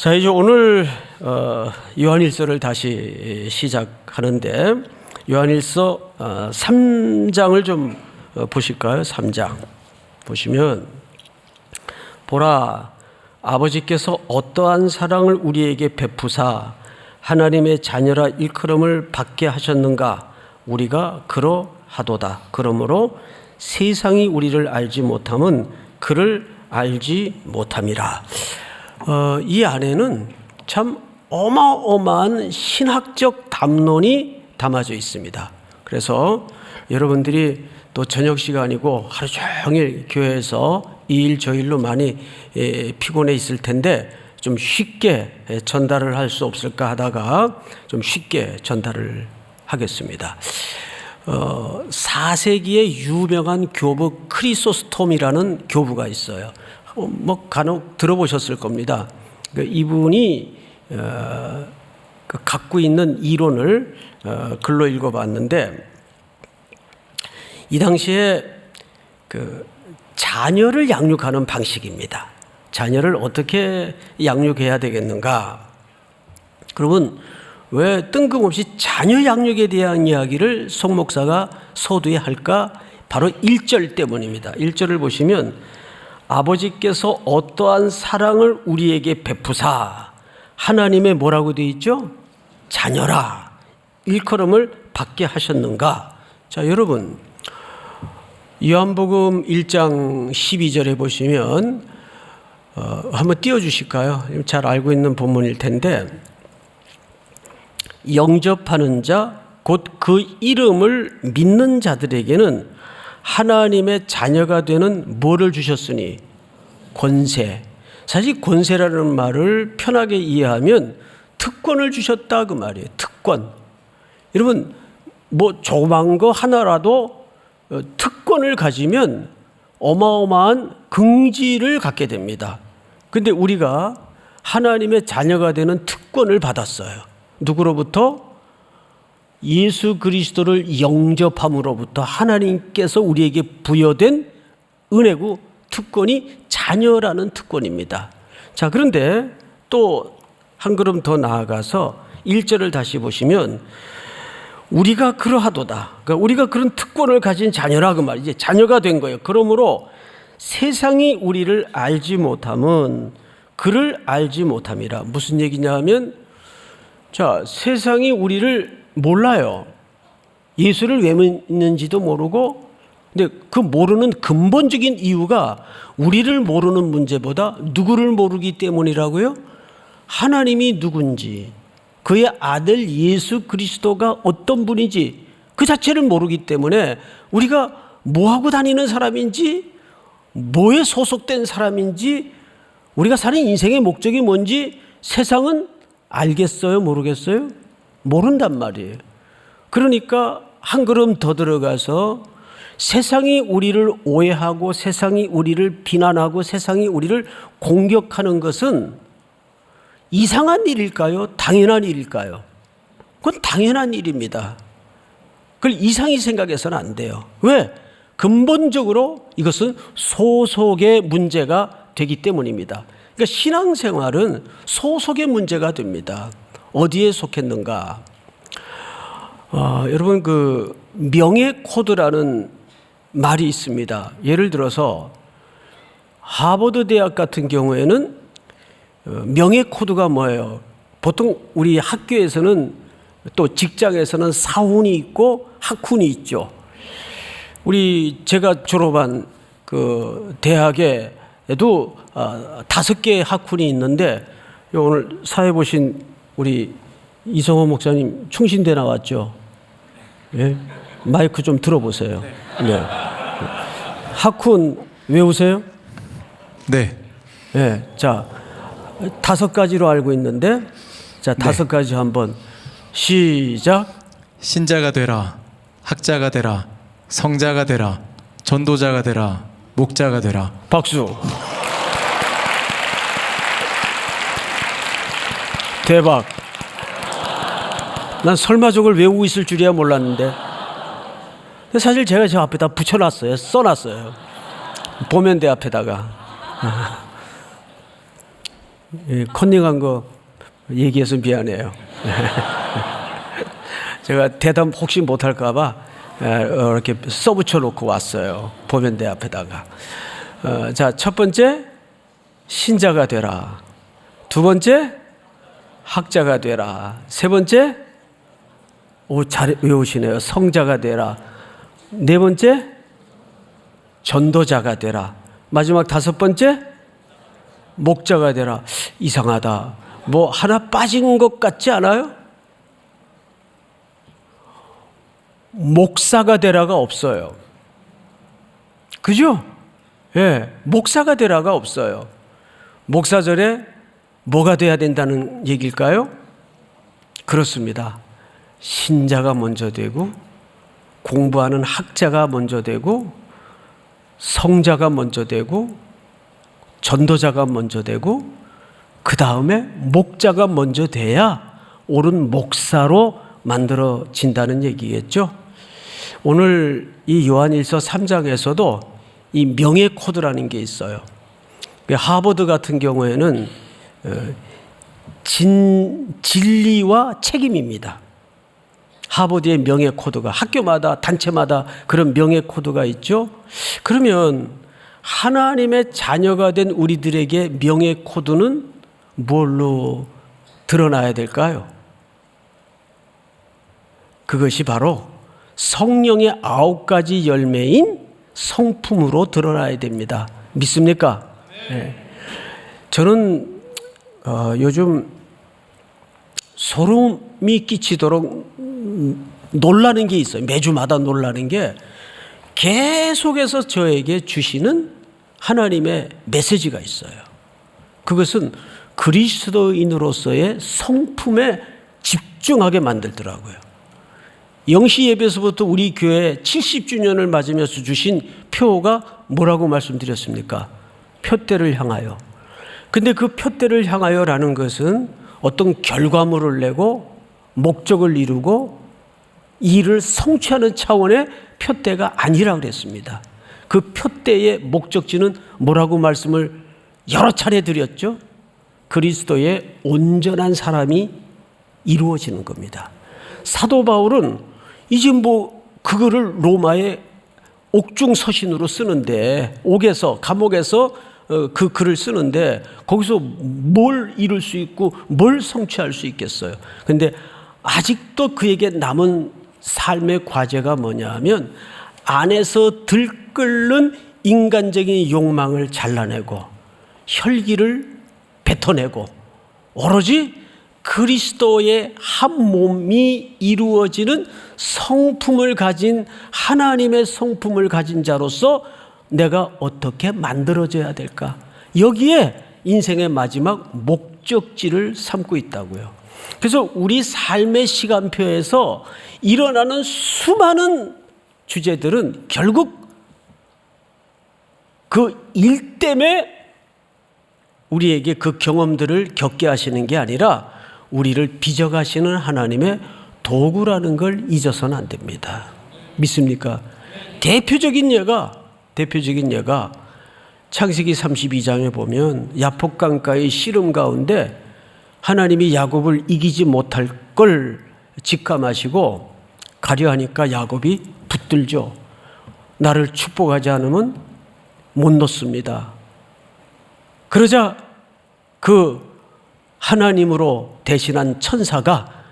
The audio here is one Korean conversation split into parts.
자, 이제 오늘 요한일서를 다시 시작하는데 요한일서 3장을 좀 보실까요? 3장 보시면 보라, 아버지께서 어떠한 사랑을 우리에게 베푸사 하나님의 자녀라 일컬음을 받게 하셨는가. 우리가 그러하도다. 그러므로 세상이 우리를 알지 못함은 그를 알지 못함이라. 이 안에는 참 어마어마한 신학적 담론이 담아져 있습니다. 그래서 여러분들이 또 저녁 시간이고 하루 종일 교회에서 이 일 저 일로 많이 피곤해 있을 텐데 좀 쉽게 전달을 할 수 없을까 하다가 좀 쉽게 전달을 하겠습니다. 4세기의 유명한 교부 크리소스톰이라는 교부가 있어요. 간혹 들어보셨을 겁니다. 이분이 갖고 있는 이론을 글로 읽어봤는데, 이 당시에 자녀를 양육하는 방식입니다. 자녀를 어떻게 양육해야 되겠는가? 그러면 왜 뜬금없이 자녀 양육에 대한 이야기를 송 목사가 서두에 할까? 바로 1절 때문입니다. 1절을 보시면 아버지께서 어떠한 사랑을 우리에게 베푸사 하나님의 뭐라고 되어 있죠? 자녀라 일컬음을 받게 하셨는가? 자, 여러분 요한복음 1장 12절에 보시면 한번 띄워주실까요? 잘 알고 있는 본문일 텐데, 영접하는 자 곧 그 이름을 믿는 자들에게는 하나님의 자녀가 되는 뭐를 주셨으니? 권세. 사실 권세라는 말을 편하게 이해하면 특권을 주셨다 그 말이에요. 특권. 여러분 조그만 거 하나라도 특권을 가지면 어마어마한 긍지를 갖게 됩니다. 그런데 우리가 하나님의 자녀가 되는 특권을 받았어요. 누구로부터? 예수 그리스도를 영접함으로부터 하나님께서 우리에게 부여된 은혜고 특권이 자녀라는 특권입니다. 자, 그런데 또 한 걸음 더 나아가서 1절을 다시 보시면 우리가 그러하도다. 그러니까 우리가 그런 특권을 가진 자녀라 그 말이지. 자녀가 된 거예요. 그러므로 세상이 우리를 알지 못함은 그를 알지 못함이라. 무슨 얘기냐 하면, 자, 세상이 우리를 몰라요. 예수를 왜 믿는지도 모르고. 근데 그 모르는 근본적인 이유가 우리를 모르는 문제보다 누구를 모르기 때문이라고요? 하나님이 누군지, 그의 아들 예수 그리스도가 어떤 분인지 그 자체를 모르기 때문에 우리가 뭐하고 다니는 사람인지, 뭐에 소속된 사람인지, 우리가 사는 인생의 목적이 뭔지 세상은 알겠어요? 모르겠어요? 모른단 말이에요. 그러니까 한 걸음 더 들어가서 세상이 우리를 오해하고 세상이 우리를 비난하고 세상이 우리를 공격하는 것은 이상한 일일까요? 당연한 일일까요? 그건 당연한 일입니다. 그걸 이상히 생각해서는 안 돼요. 왜? 근본적으로 이것은 소속의 문제가 되기 때문입니다. 그러니까 신앙생활은 소속의 문제가 됩니다. 어디에 속했는가? 여러분 명예 코드라는 말이 있습니다. 예를 들어서 하버드 대학 같은 경우에는 명예 코드가 뭐예요? 보통 우리 학교에서는 또 직장에서는 사훈이 있고 학훈이 있죠. 제가 졸업한 그 대학에도 5개의 학훈이 있는데, 오늘 사회 보신 우리 이성호 목사님 충신대 나왔죠? 예? 마이크 좀 들어보세요. 네. 학훈 외우세요? 네. 네. 자, 5가지로 알고 있는데, 자, 5가지 한번 시작. 신자가 되라, 학자가 되라, 성자가 되라, 전도자가 되라, 목자가 되라. 박수. 대박. 난 설마 저걸 외우고 있을 줄이야 몰랐는데. 사실 제가 저 앞에다 붙여놨어요. 써놨어요. 보면대 앞에다가. 컨닝한 거 얘기해서 미안해요. 제가 대답 혹시 못할까 봐 이렇게 써붙여 놓고 왔어요. 보면대 앞에다가. 자, 첫 번째 신자가 되라. 두 번째 학자가 되라. 세 번째 잘 외우시네요. 성자가 되라. 네 번째 전도자가 되라. 마지막 다섯 번째 목자가 되라. 이상하다. 뭐 하나 빠진 것 같지 않아요? 목사가 되라가 없어요. 그죠? 예, 목사가 되라가 없어요. 목사절에 뭐가 돼야 된다는 얘기일까요? 그렇습니다. 신자가 먼저 되고, 공부하는 학자가 먼저 되고, 성자가 먼저 되고, 전도자가 먼저 되고, 그 다음에 목자가 먼저 돼야 옳은 목사로 만들어진다는 얘기겠죠. 오늘 이 요한일서 3장에서도 이 명예 코드라는 게 있어요. 하버드 같은 경우에는 진리와 책임입니다. 하버드의 명예 코드가 학교마다 단체마다 그런 명예 코드가 있죠. 그러면 하나님의 자녀가 된 우리들에게 명예 코드는 뭘로 드러나야 될까요? 그것이 바로 성령의 9가지 열매인 성품으로 드러나야 됩니다. 믿습니까? 네. 저는 요즘 소름이 끼치도록 놀라는 게 있어요. 매주마다 놀라는 게 계속해서 저에게 주시는 하나님의 메시지가 있어요. 그것은 그리스도인으로서의 성품에 집중하게 만들더라고요. 영시 예배에서부터 우리 교회 70주년을 맞으면서 주신 표가 뭐라고 말씀드렸습니까? 표대를 향하여. 근데 그 표대를 향하여라는 것은 어떤 결과물을 내고 목적을 이루고 일을 성취하는 차원의 표대가 아니라 그랬습니다. 그 표대의 목적지는 뭐라고 말씀을 여러 차례 드렸죠? 그리스도의 온전한 사람이 이루어지는 겁니다. 사도 바울은 이제 뭐 그거를 로마의 옥중 서신으로 쓰는데 옥에서 감옥에서 그 글을 쓰는데 거기서 뭘 이룰 수 있고 뭘 성취할 수 있겠어요. 근데 아직도 그에게 남은 삶의 과제가 뭐냐 하면 안에서 들끓는 인간적인 욕망을 잘라내고 혈기를 뱉어내고 오로지 그리스도의 한 몸이 이루어지는 성품을 가진 하나님의 성품을 가진 자로서 내가 어떻게 만들어져야 될까? 여기에 인생의 마지막 목적지를 삼고 있다고요. 그래서 우리 삶의 시간표에서 일어나는 수많은 주제들은 결국 그 일 때문에 우리에게 그 경험들을 겪게 하시는 게 아니라 우리를 빚어가시는 하나님의 도구라는 걸 잊어서는 안 됩니다. 믿습니까? 대표적인 예가 창세기 32장에 보면 야복강가의 씨름 가운데 하나님이 야곱을 이기지 못할 걸 직감하시고 가려하니까 야곱이 붙들죠. 나를 축복하지 않으면 못 놓습니다. 그러자 그 하나님으로 대신한 천사가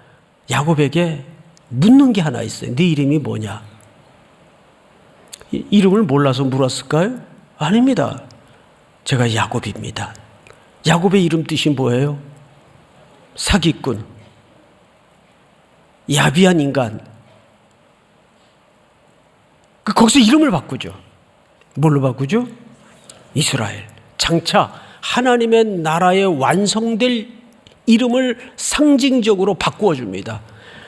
야곱에게 묻는 게 하나 있어요. 네 이름이 뭐냐? 이름을 몰라서 물었을까요? 아닙니다. 제가 야곱입니다. 야곱의 이름 뜻이 뭐예요? 사기꾼, 야비한 인간. 거기서 이름을 바꾸죠. 뭘로 바꾸죠? 이스라엘. 장차 하나님의 나라의 완성될 이름을 상징적으로 바꾸어 줍니다.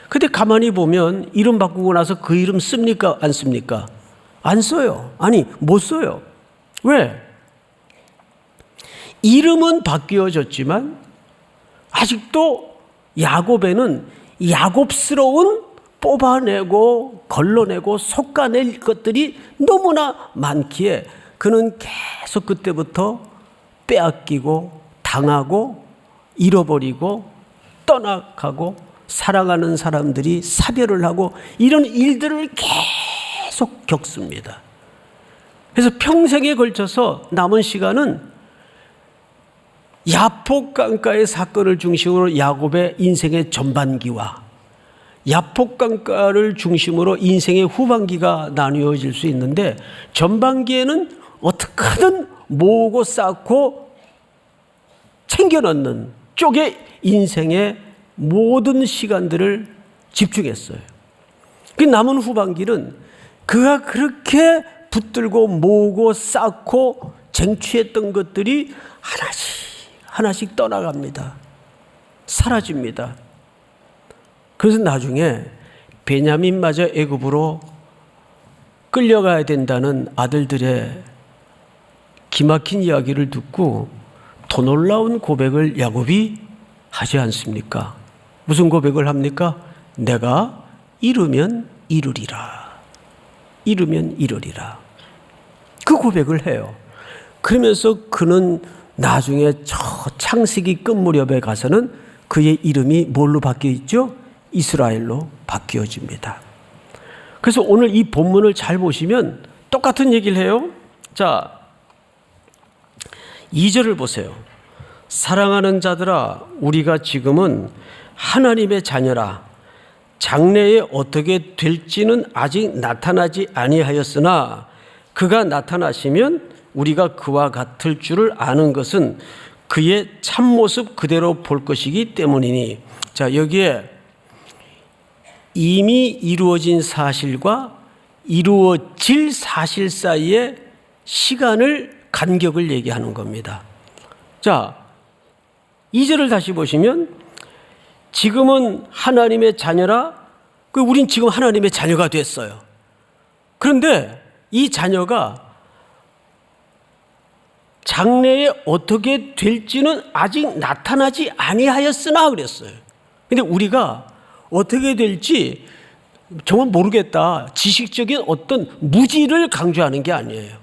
근데 가만히 보면 이름 바꾸고 나서 그 이름 씁니까? 안 씁니까? 안 써요. 아니, 못 써요. 왜? 이름은 바뀌어졌지만 아직도 야곱에는 야곱스러운 뽑아내고 걸러내고 솎아낼 것들이 너무나 많기에 그는 계속 그때부터 빼앗기고 당하고 잃어버리고 떠나가고 사랑하는 사람들이 사별을 하고 이런 일들을 계속 겪습니다. 그래서 평생에 걸쳐서 남은 시간은 야폭 강가의 사건을 중심으로 야곱의 인생의 전반기와 야폭 강가를 중심으로 인생의 후반기가 나뉘어질 수 있는데, 전반기에는 어떻게든 모으고 쌓고 챙겨 넣는 쪽에 인생의 모든 시간들을 집중했어요. 그 남은 후반기는 그가 그렇게 붙들고 모으고 쌓고 쟁취했던 것들이 하나씩 떠나갑니다. 사라집니다. 그래서 나중에 베냐민마저 애굽으로 끌려가야 된다는 아들들의 기막힌 이야기를 듣고 더 놀라운 고백을 야곱이 하지 않습니까? 무슨 고백을 합니까? 내가 이루면 이루리라. 이루면 이루리라. 그 고백을 해요. 그러면서 그는 나중에 저 창세기 끝 무렵에 가서는 그의 이름이 뭘로 바뀌어 있죠? 이스라엘로 바뀌어집니다. 그래서 오늘 이 본문을 잘 보시면 똑같은 얘기를 해요. 자, 2절을 보세요. 사랑하는 자들아, 우리가 지금은 하나님의 자녀라. 장래에 어떻게 될지는 아직 나타나지 아니하였으나 그가 나타나시면 우리가 그와 같을 줄을 아는 것은 그의 참모습 그대로 볼 것이기 때문이니. 자, 여기에 이미 이루어진 사실과 이루어질 사실 사이의 시간을 간격을 얘기하는 겁니다. 자, 2절을 다시 보시면 지금은 하나님의 자녀라. 우린 지금 하나님의 자녀가 됐어요. 그런데 이 자녀가 장래에 어떻게 될지는 아직 나타나지 아니하였으나 그랬어요. 근데 우리가 어떻게 될지 정말 모르겠다. 지식적인 어떤 무지를 강조하는 게 아니에요.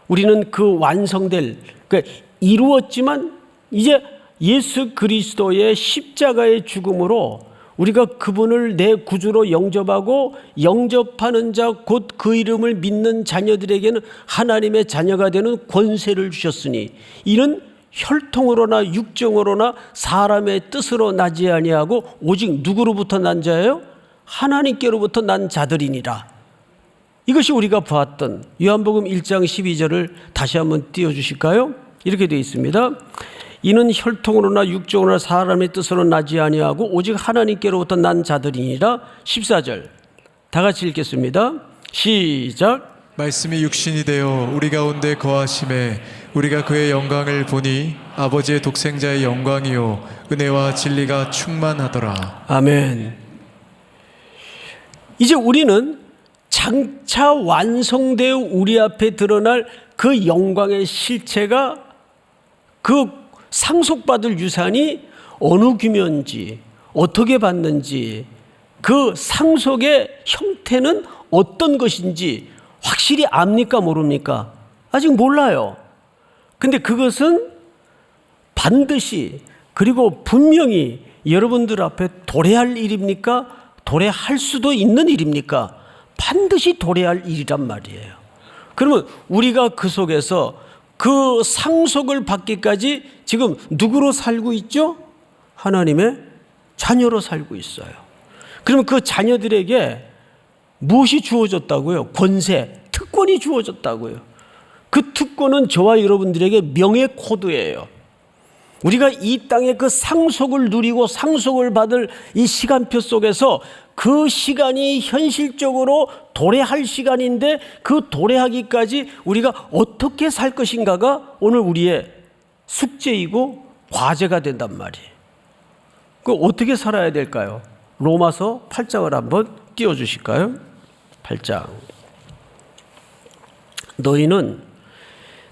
우리는 그 완성될, 그러니까 이루었지만 이제 예수 그리스도의 십자가의 죽음으로 우리가 그분을 내 구주로 영접하고 영접하는 자 곧 그 이름을 믿는 자녀들에게는 하나님의 자녀가 되는 권세를 주셨으니 이는 혈통으로나 육정으로나 사람의 뜻으로 나지 아니하고 오직 누구로부터 난 자예요? 하나님께로부터 난 자들이니라. 이것이 우리가 보았던 요한복음 1장 12절을 다시 한번 띄워주실까요? 이렇게 되어 있습니다. 이는 혈통으로나 육정으로나 사람의 뜻으로 나지 아니하고 오직 하나님께로부터 난 자들이니라. 14절 다 같이 읽겠습니다. 시작. 말씀이 육신이 되어 우리 가운데 거하심에 우리가 그의 영광을 보니 아버지의 독생자의 영광이요 은혜와 진리가 충만하더라. 아멘. 이제 우리는 장차 완성되어 우리 앞에 드러날 그 영광의 실체가, 그 상속받을 유산이 어느 규모인지, 어떻게 받는지, 그 상속의 형태는 어떤 것인지 확실히 압니까 모릅니까? 아직 몰라요. 근데 그것은 반드시, 그리고 분명히 여러분들 앞에 도래할 일입니까? 도래할 수도 있는 일입니까? 반드시 도래할 일이란 말이에요. 그러면 우리가 그 속에서 그 상속을 받기까지 지금 누구로 살고 있죠? 하나님의 자녀로 살고 있어요. 그러면 그 자녀들에게 무엇이 주어졌다고요? 권세, 특권이 주어졌다고요. 그 특권은 저와 여러분들에게 명예 코드예요. 우리가 이 땅에 그 상속을 누리고 상속을 받을 이 시간표 속에서 그 시간이 현실적으로 도래할 시간인데 그 도래하기까지 우리가 어떻게 살 것인가가 오늘 우리의 숙제이고 과제가 된단 말이에요. 그 어떻게 살아야 될까요? 로마서 8장을 한번 띄워주실까요? 8장. 너희는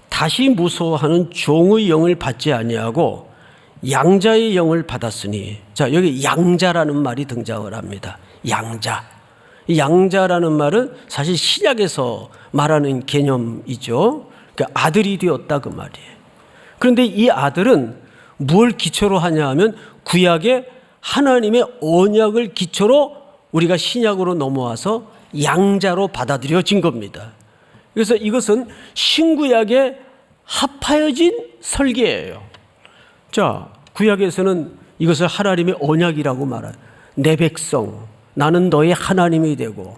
다시 무서워하는 종의 영을 받지 아니하고 양자의 영을 받았으니. 자, 여기 양자라는 말이 등장을 합니다. 양자. 이 양자라는 말은 사실 신약에서 말하는 개념이죠. 그러니까 아들이 되었다 그 말이에요. 그런데 이 아들은 뭘 기초로 하냐 하면 구약의 하나님의 언약을 기초로 우리가 신약으로 넘어와서 양자로 받아들여진 겁니다. 그래서 이것은 신구약에 합하여진 설계예요. 자, 구약에서는 이것을 하나님의 언약이라고 말해요. 내 백성, 나는 너의 하나님이 되고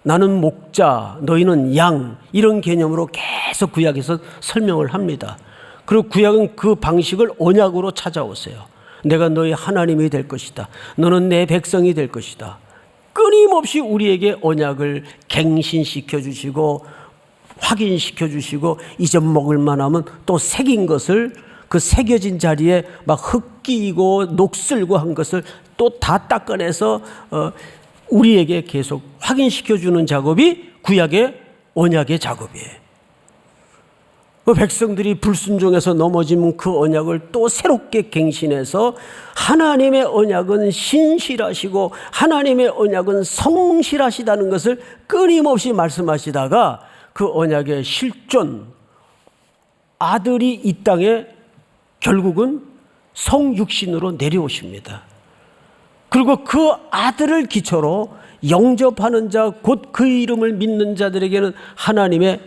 나는 목자, 너희는 양, 이런 개념으로 계속 구약에서 설명을 합니다. 그리고 구약은 그 방식을 언약으로 찾아오세요. 내가 너의 하나님이 될 것이다. 너는 내 백성이 될 것이다. 끊임없이 우리에게 언약을 갱신시켜 주시고 확인시켜 주시고 이제 먹을 만하면 또 새긴 것을 그 새겨진 자리에 막 흙 끼고 녹슬고 한 것을 또 다 닦아내서 우리에게 계속 확인시켜 주는 작업이 구약의 언약의 작업이에요. 그 백성들이 불순종해서 넘어지면 그 언약을 또 새롭게 갱신해서 하나님의 언약은 신실하시고 하나님의 언약은 성실하시다는 것을 끊임없이 말씀하시다가 그 언약의 실존 아들이 이 땅에 결국은 성육신으로 내려오십니다. 그리고 그 아들을 기초로 영접하는 자, 곧 그 이름을 믿는 자들에게는 하나님의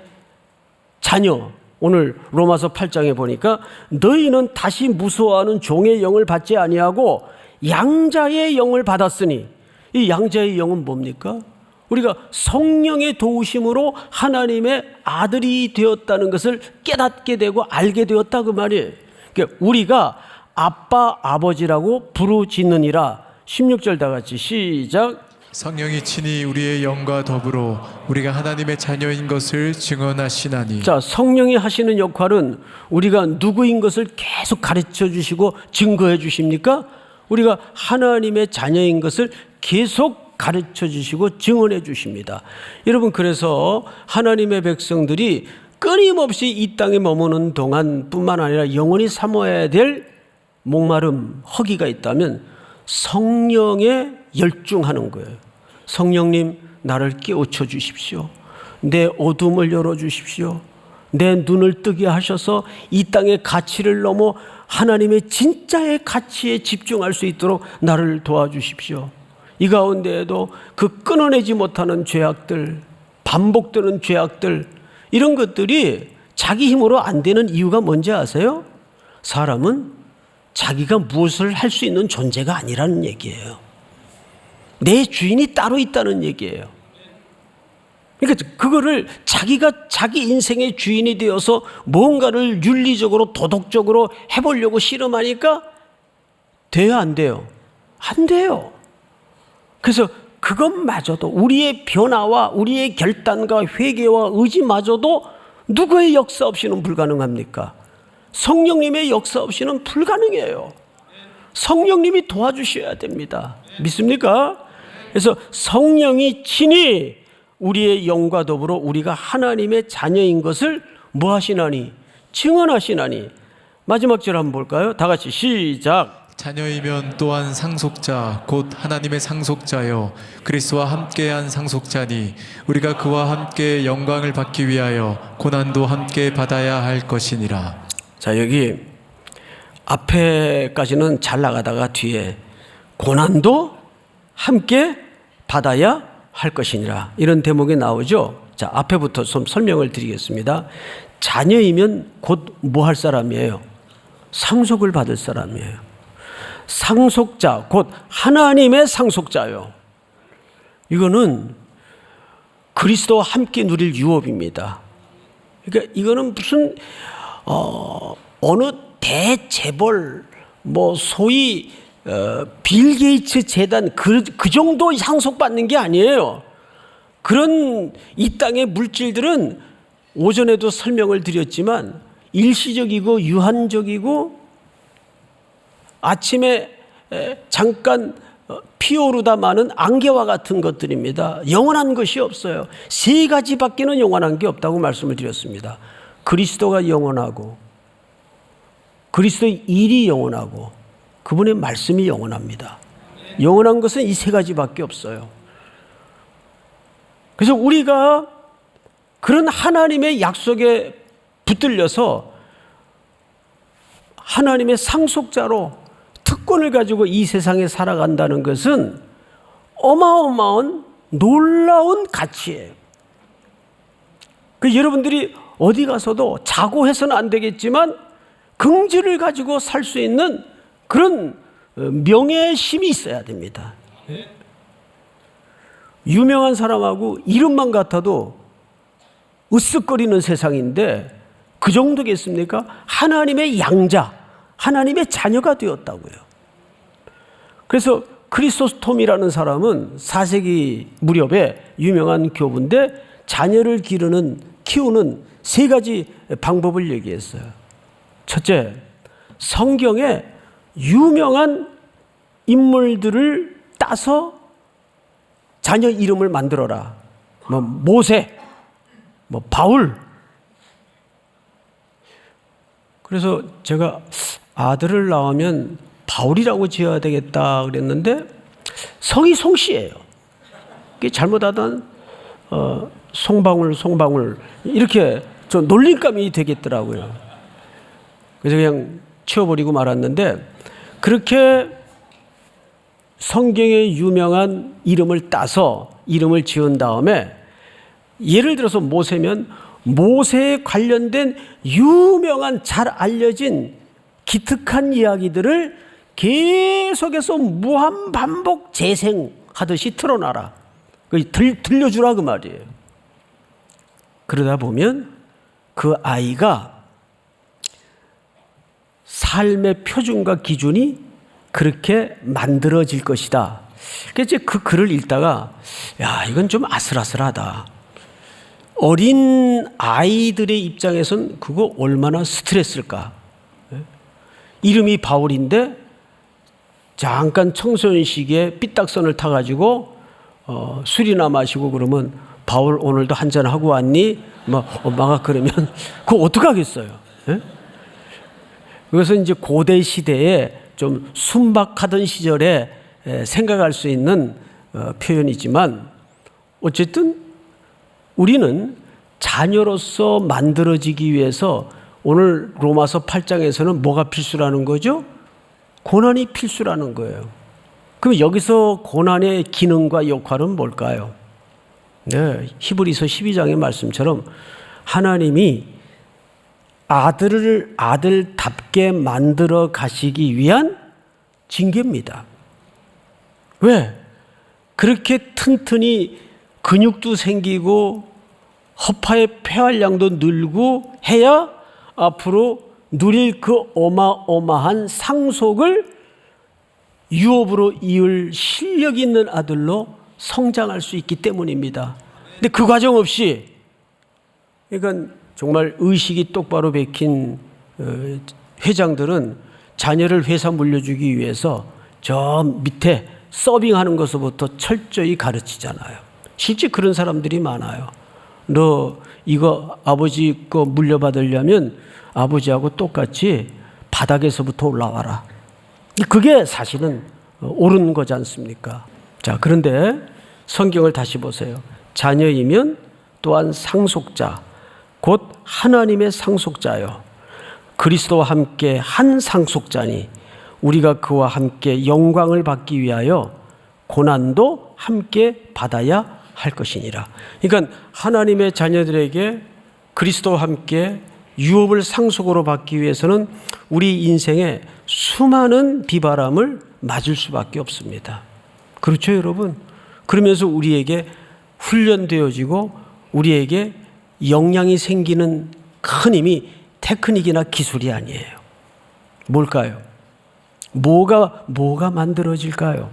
자녀, 오늘 로마서 8장에 보니까 너희는 다시 무서워하는 종의 영을 받지 아니하고 양자의 영을 받았으니, 이 양자의 영은 뭡니까? 우리가 성령의 도우심으로 하나님의 아들이 되었다는 것을 깨닫게 되고 알게 되었다 그 말이에요. 그러니까 우리가 아빠 아버지라고 부르짖느니라. 16절 다 같이 시작. 성령이 친히 우리의 영과 더불어 우리가 하나님의 자녀인 것을 증언하시나니. 자, 성령이 하시는 역할은 우리가 누구인 것을 계속 가르쳐 주시고 증거해 주십니까? 우리가 하나님의 자녀인 것을 계속 가르쳐 주시고 증언해 주십니다. 여러분, 그래서 하나님의 백성들이 끊임없이 이 땅에 머무는 동안 뿐만 아니라 영원히 삼아야 될 목마름, 허기가 있다면 성령에 열중하는 거예요. 성령님, 나를 깨우쳐 주십시오. 내 어둠을 열어 주십시오. 내 눈을 뜨게 하셔서 이 땅의 가치를 넘어 하나님의 진짜의 가치에 집중할 수 있도록 나를 도와주십시오. 이 가운데에도 그 끊어내지 못하는 죄악들, 반복되는 죄악들, 이런 것들이 자기 힘으로 안 되는 이유가 뭔지 아세요? 사람은 자기가 무엇을 할 수 있는 존재가 아니라는 얘기예요. 내 주인이 따로 있다는 얘기예요. 그러니까 그거를 자기가 자기 인생의 주인이 되어서 뭔가를 윤리적으로 도덕적으로 해보려고 씨름하니까 돼요, 안 돼요? 안 돼요. 그래서 그것마저도, 우리의 변화와 우리의 결단과 회개와 의지마저도 누구의 역사 없이는 불가능합니까? 성령님의 역사 없이는 불가능해요. 성령님이 도와주셔야 됩니다. 믿습니까? 그래서 성령이 친히 우리의 영과 더불어 우리가 하나님의 자녀인 것을 뭐 하시나니? 증언하시나니. 마지막 절 한번 볼까요? 다 같이 시작. 자녀이면 또한 상속자 곧 하나님의 상속자여 그리스도와 함께한 상속자니 우리가 그와 함께 영광을 받기 위하여 고난도 함께 받아야 할 것이니라. 자, 여기 앞에까지는 잘 나가다가 뒤에 고난도 함께 받아야 할 것이니라, 이런 대목이 나오죠. 자, 앞에부터 좀 설명을 드리겠습니다. 자녀이면 곧 뭐 할 사람이에요? 상속을 받을 사람이에요. 상속자, 곧 하나님의 상속자요. 이거는 그리스도와 함께 누릴 유업입니다. 그러니까 이거는 무슨 어느 대재벌, 뭐 소위 빌 게이츠 재단 그 정도 상속받는 게 아니에요. 그런 이 땅의 물질들은 오전에도 설명을 드렸지만 일시적이고 유한적이고 아침에 잠깐 피오르다 마는 안개와 같은 것들입니다. 영원한 것이 없어요. 세 가지밖에는 영원한 게 없다고 말씀을 드렸습니다. 그리스도가 영원하고, 그리스도의 일이 영원하고, 그분의 말씀이 영원합니다. 영원한 것은 이 세 가지밖에 없어요. 그래서 우리가 그런 하나님의 약속에 붙들려서 하나님의 상속자로 특권을 가지고 이 세상에 살아간다는 것은 어마어마한 놀라운 가치예요. 여러분들이 어디 가서도 자고해서는 안 되겠지만 긍지를 가지고 살 수 있는 그런 명예심이 있어야 됩니다. 유명한 사람하고 이름만 같아도 으쓱거리는 세상인데 그 정도겠습니까? 하나님의 양자, 하나님의 자녀가 되었다고요. 그래서 크리소스톰이라는 사람은 4세기 무렵에 유명한 교부인데 자녀를 키우는 3가지 방법을 얘기했어요. 첫째, 성경에 유명한 인물들을 따서 자녀 이름을 만들어라. 모세, 바울. 그래서 제가 아들을 낳으면 바울이라고 지어야 되겠다 그랬는데 성이 송씨예요. 그게 잘못하던 송방울 이렇게 좀 놀림감이 되겠더라고요. 그래서 그냥 치워버리고 말았는데 그렇게 성경에 유명한 이름을 따서 이름을 지은 다음에 예를 들어서 모세면 모세에 관련된 유명한 잘 알려진 기특한 이야기들을 계속해서 무한반복 재생하듯이 틀어놔라. 들려주라 그 말이에요. 그러다 보면 그 아이가 삶의 표준과 기준이 그렇게 만들어질 것이다. 그래서 그 글을 읽다가 야, 이건 좀 아슬아슬하다. 어린 아이들의 입장에선 그거 얼마나 스트레스일까. 이름이 바울인데 잠깐 청소년 시기에 삐딱선을 타가지고 술이나 마시고 그러면 바울 오늘도 한잔하고 왔니? 엄마가 그러면 그거 어떡하겠어요. 그래서 이제 고대 시대에 좀 순박하던 시절에 생각할 수 있는 표현이지만 어쨌든 우리는 자녀로서 만들어지기 위해서 오늘 로마서 8장에서는 뭐가 필수라는 거죠? 고난이 필수라는 거예요. 그럼 여기서 고난의 기능과 역할은 뭘까요? 네, 히브리서 12장의 말씀처럼 하나님이 아들을 아들답게 만들어 가시기 위한 징계입니다. 왜? 그렇게 튼튼히 근육도 생기고 허파의 폐활량도 늘고 해야 앞으로 누릴 그 어마어마한 상속을 유업으로 이을 실력 있는 아들로 성장할 수 있기 때문입니다. 근데 그 과정 없이, 그러니까 정말 의식이 똑바로 박힌 회장들은 자녀를 회사 물려주기 위해서 저 밑에 서빙하는 것부터 철저히 가르치잖아요. 실제 그런 사람들이 많아요. 너 이거 아버지 거 물려받으려면 아버지하고 똑같이 바닥에서부터 올라와라. 그게 사실은 옳은 거지 않습니까? 자, 그런데 성경을 다시 보세요. 자녀이면 또한 상속자, 곧 하나님의 상속자요. 그리스도와 함께 한 상속자니 우리가 그와 함께 영광을 받기 위하여 고난도 함께 받아야 할 것이니라. 그러니까 하나님의 자녀들에게 그리스도와 함께 유업을 상속으로 받기 위해서는 우리 인생에 수많은 비바람을 맞을 수밖에 없습니다. 그렇죠, 여러분? 그러면서 우리에게 훈련되어지고 우리에게 역량이 생기는 큰 힘이 테크닉이나 기술이 아니에요. 뭘까요? 뭐가 만들어질까요?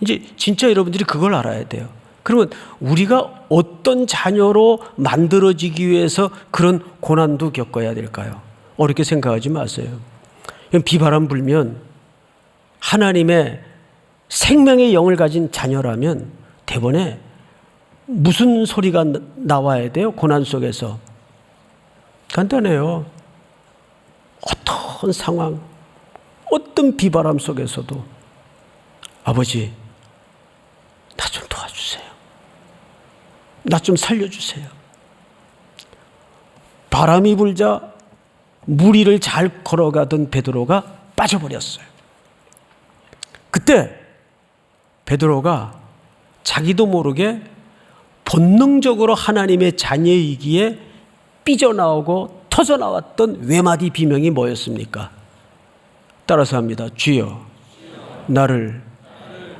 이제 진짜 여러분들이 그걸 알아야 돼요. 그러면 우리가 어떤 자녀로 만들어지기 위해서 그런 고난도 겪어야 될까요? 어렵게 생각하지 마세요. 비바람 불면 하나님의 생명의 영을 가진 자녀라면 대번에 무슨 소리가 나와야 돼요? 고난 속에서. 간단해요. 어떤 상황, 어떤 비바람 속에서도 아버지, 나 좀 도와주세요. 나 좀 살려주세요. 바람이 불자 물 위를 잘 걸어가던 베드로가 빠져버렸어요. 그때 베드로가 자기도 모르게 본능적으로 하나님의 자녀이기에 삐져나오고 터져나왔던 외마디 비명이 뭐였습니까? 따라서 합니다. 주여 나를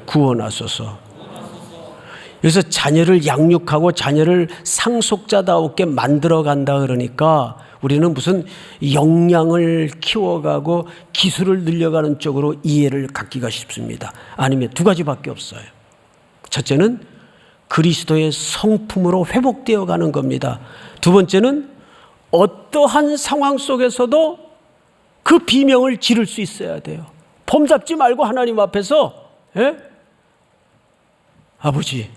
구원하소서. 그래서 자녀를 양육하고 자녀를 상속자다웠게 만들어간다 그러니까 우리는 무슨 역량을 키워가고 기술을 늘려가는 쪽으로 이해를 갖기가 쉽습니다. 아니면 두 가지밖에 없어요. 첫째는 그리스도의 성품으로 회복되어 가는 겁니다. 두 번째는 어떠한 상황 속에서도 그 비명을 지를 수 있어야 돼요. 폼 잡지 말고 하나님 앞에서 아버지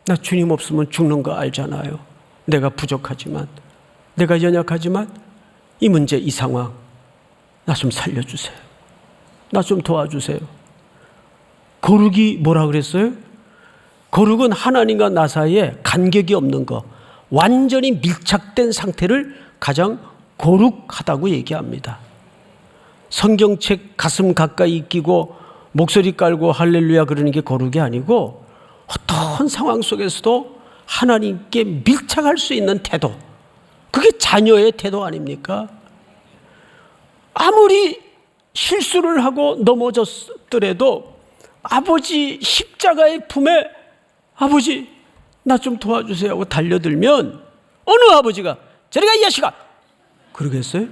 나 주님 없으면 죽는 거 알잖아요. 내가 부족하지만 내가 연약하지만 이 문제 이 상황 나 좀 살려주세요. 나 좀 도와주세요. 거룩이 뭐라 그랬어요? 거룩은 하나님과 나 사이에 간격이 없는 거, 완전히 밀착된 상태를 가장 거룩하다고 얘기합니다. 성경책 가슴 가까이 끼고 목소리 깔고 할렐루야 그러는 게 거룩이 아니고 어떤 상황 속에서도 하나님께 밀착할 수 있는 태도, 그게 자녀의 태도 아닙니까? 아무리 실수를 하고 넘어졌더라도 아버지 십자가의 품에 아버지 나 좀 도와주세요 하고 달려들면 어느 아버지가 저리 가 이 자식아 그러겠어요?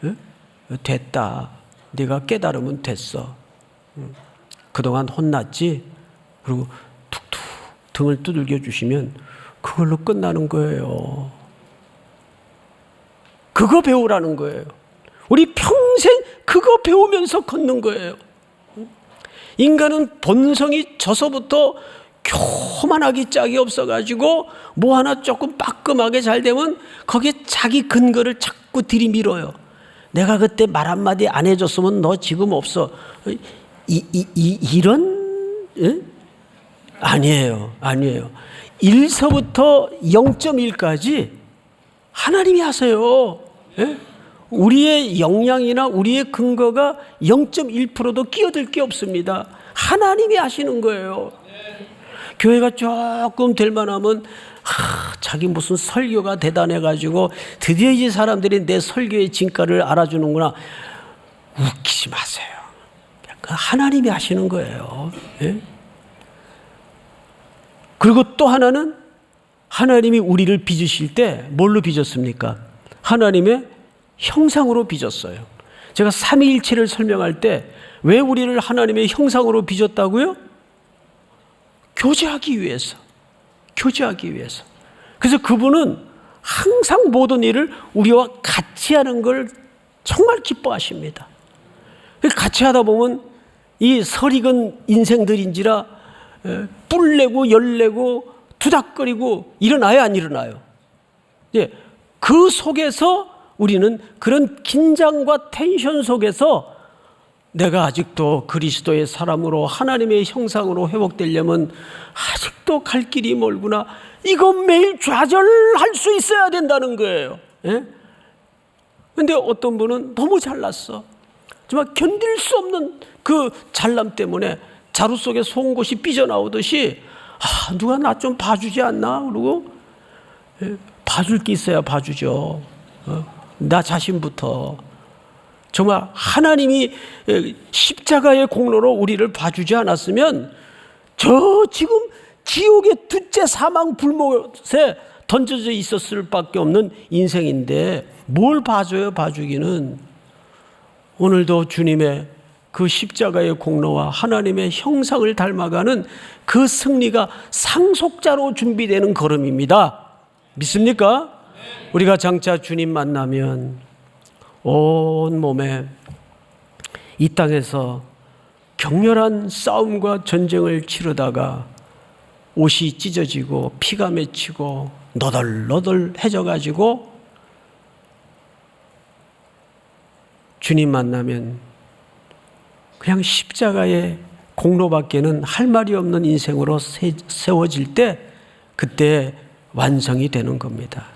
네? 됐다, 네가 깨달으면 됐어. 그동안 혼났지? 그리고 툭툭 등을 두들겨 주시면 그걸로 끝나는 거예요. 그거 배우라는 거예요. 우리 평생 그거 배우면서 걷는 거예요. 인간은 본성이 져서부터 교만하기 짝이 없어가지고 뭐 하나 조금 빠끔하게 잘 되면 거기에 자기 근거를 자꾸 들이밀어요. 내가 그때 말 한마디 안 해줬으면 너 지금 없어. 이런? 예? 아니에요. 1서부터 0.1까지 하나님이 하세요. 예? 우리의 역량이나 우리의 근거가 0.1%도 끼어들 게 없습니다. 하나님이 하시는 거예요. 교회가 조금 될 만하면 자기 무슨 설교가 대단해가지고 드디어 이제 사람들이 내 설교의 진가를 알아주는구나. 웃기지 마세요. 하나님이 하시는 거예요. 예? 그리고 또 하나는 하나님이 우리를 빚으실 때 뭘로 빚었습니까? 하나님의 형상으로 빚었어요. 제가 삼위일체를 설명할 때 왜 우리를 하나님의 형상으로 빚었다고요? 교제하기 위해서. 그래서 그분은 항상 모든 일을 우리와 같이 하는 걸 정말 기뻐하십니다. 같이 하다 보면 이 설익은 인생들인지라 뿔내고 열내고 투닥거리고 일어나요, 안 일어나요? 그 속에서 우리는 그런 긴장과 텐션 속에서 내가 아직도 그리스도의 사람으로 하나님의 형상으로 회복되려면 아직도 갈 길이 멀구나. 이거 매일 좌절할 수 있어야 된다는 거예요. 그런데 어떤 분은 너무 잘났어. 정말 견딜 수 없는 그 잘남 때문에 자루 속에 송곳이 삐져나오듯이 누가 나 좀 봐주지 않나? 그러고 봐줄 게 있어야 봐주죠. 나 자신부터. 정말 하나님이 십자가의 공로로 우리를 봐주지 않았으면 저 지금 지옥의 둘째 사망 불못에 던져져 있었을 밖에 없는 인생인데 뭘 봐줘요, 봐주기는. 오늘도 주님의 그 십자가의 공로와 하나님의 형상을 닮아가는 그 승리가 상속자로 준비되는 걸음입니다. 믿습니까? 우리가 장차 주님 만나면 온 몸에 이 땅에서 격렬한 싸움과 전쟁을 치르다가 옷이 찢어지고 피가 맺히고 너덜너덜해져 가지고 주님 만나면 그냥 십자가의 공로밖에는 할 말이 없는 인생으로 세워질 때 그때 완성이 되는 겁니다.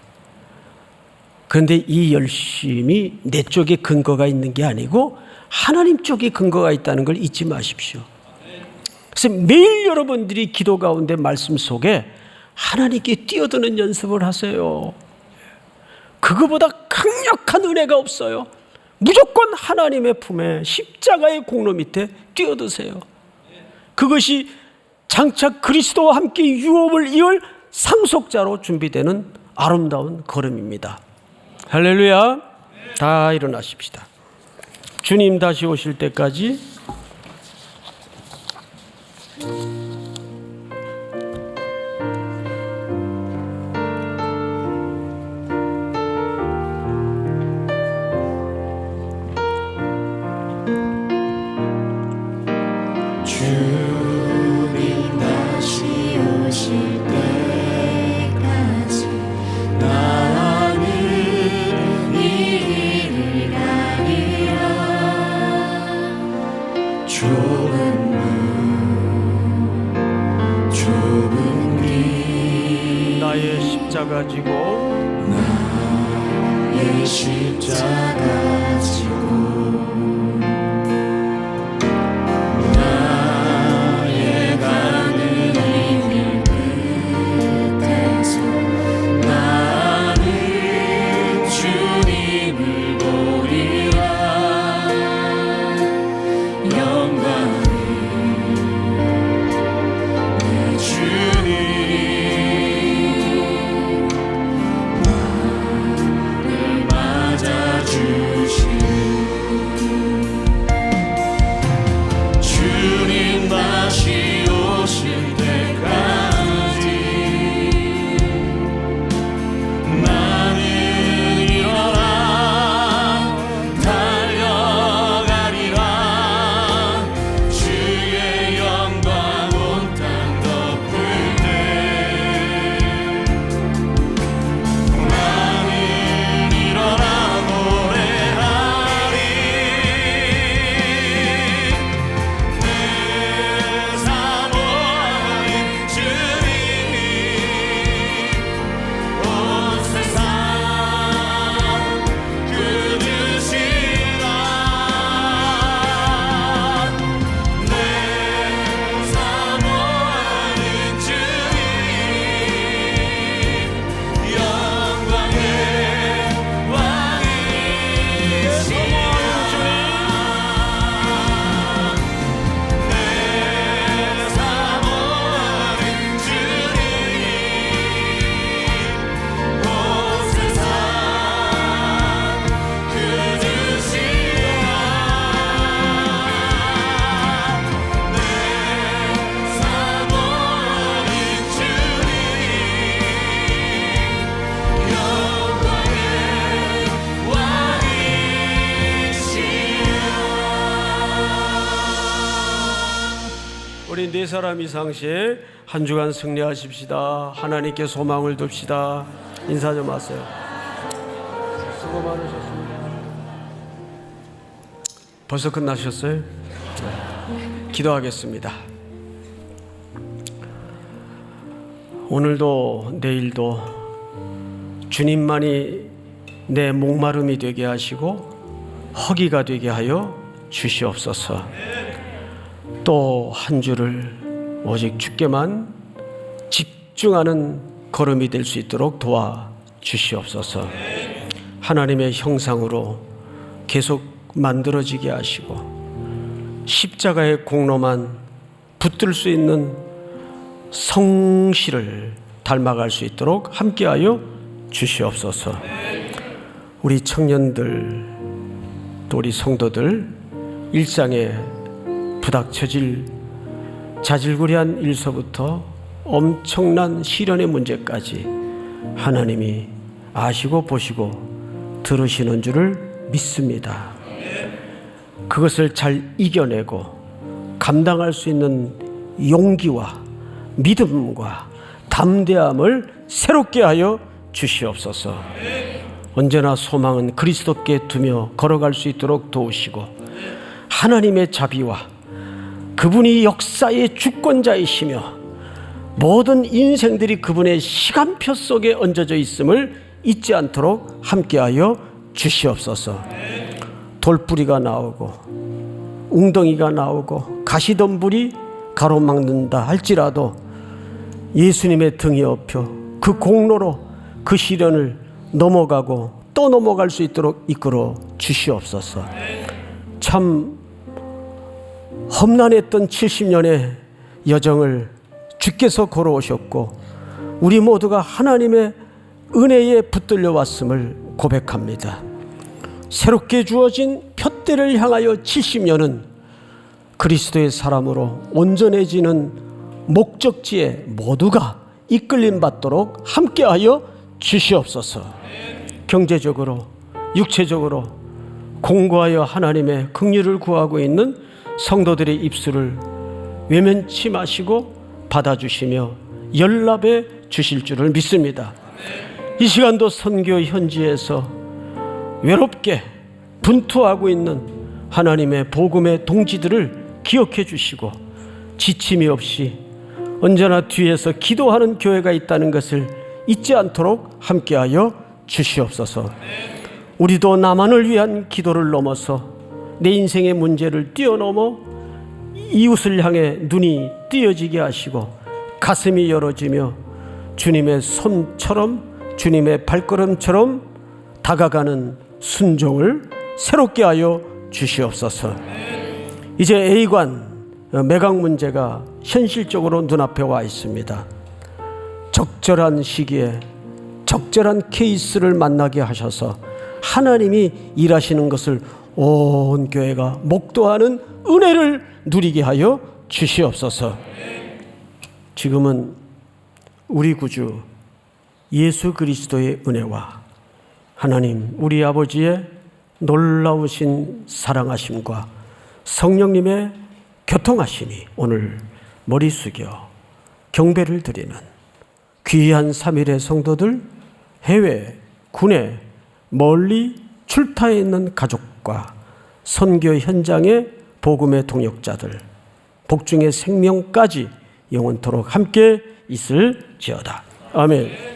그런데 이 열심이 내 쪽에 근거가 있는 게 아니고 하나님 쪽에 근거가 있다는 걸 잊지 마십시오. 그래서 매일 여러분들이 기도 가운데 말씀 속에 하나님께 뛰어드는 연습을 하세요. 그거보다 강력한 은혜가 없어요. 무조건 하나님의 품에 십자가의 공로 밑에 뛰어드세요. 그것이 장차 그리스도와 함께 유업을 이을 상속자로 준비되는 아름다운 걸음입니다. 할렐루야. 다 일어나십시다. 주님 다시 오실 때까지 주님 다시 오실 때까지 나는 이 길을 가리라. 좁은 길 나의 십자가 지고 나의 십자가 지고 우리 네 사람 이상씩 한 주간 승리하십시다. 하나님께 소망을 둡시다. 인사 좀 하세요. 수고 많으셨습니다. 벌써 끝나셨어요? 기도하겠습니다. 오늘도 내일도 주님만이 내 목마름이 되게 하시고 허기가 되게 하여 주시옵소서. 또 한 주를 오직 주께만 집중하는 걸음이 될 수 있도록 도와 주시옵소서. 하나님의 형상으로 계속 만들어지게 하시고 십자가의 공로만 붙들 수 있는 성실을 닮아갈 수 있도록 함께하여 주시옵소서. 우리 청년들 또 우리 성도들 일상에 부닥쳐질 자질구레한 일서부터 엄청난 시련의 문제까지 하나님이 아시고 보시고 들으시는 줄을 믿습니다. 그것을 잘 이겨내고 감당할 수 있는 용기와 믿음과 담대함을 새롭게 하여 주시옵소서. 언제나 소망은 그리스도께 두며 걸어갈 수 있도록 도우시고 하나님의 자비와 그분이 역사의 주권자이시며 모든 인생들이 그분의 시간표 속에 얹어져 있음을 잊지 않도록 함께하여 주시옵소서. 돌뿌리가 나오고 웅덩이가 나오고 가시덤불이 가로막는다 할지라도 예수님의 등에 업혀 그 공로로 그 시련을 넘어가고 또 넘어갈 수 있도록 이끌어 주시옵소서. 참 험난했던 70년의 여정을 주께서 걸어오셨고 우리 모두가 하나님의 은혜에 붙들려 왔음을 고백합니다. 새롭게 주어진 푯대를 향하여 70년은 그리스도의 사람으로 온전해지는 목적지에 모두가 이끌림 받도록 함께하여 주시옵소서. 경제적으로 육체적으로 공고하여 하나님의 긍휼을 구하고 있는 성도들의 입술을 외면치 마시고 받아주시며 연락해 주실 줄을 믿습니다. 이 시간도 선교 현지에서 외롭게 분투하고 있는 하나님의 복음의 동지들을 기억해 주시고 지침이 없이 언제나 뒤에서 기도하는 교회가 있다는 것을 잊지 않도록 함께하여 주시옵소서. 우리도 나만을 위한 기도를 넘어서 내 인생의 문제를 뛰어넘어 이웃을 향해 눈이 띄어지게 하시고 가슴이 열어지며 주님의 손처럼 주님의 발걸음처럼 다가가는 순종을 새롭게 하여 주시옵소서. 이제 A관 매각 문제가 현실적으로 눈앞에 와 있습니다. 적절한 시기에 적절한 케이스를 만나게 하셔서 하나님이 일하시는 것을 온 교회가 목도하는 은혜를 누리게 하여 주시옵소서. 지금은 우리 구주 예수 그리스도의 은혜와 하나님 우리 아버지의 놀라우신 사랑하심과 성령님의 교통하시니 오늘 머리 숙여 경배를 드리는 귀한 3일의 성도들, 해외, 국내, 멀리 출타해 있는 가족과 선교 현장의 복음의 동역자들, 복중의 생명까지 영원토록 함께 있을지어다. 아멘.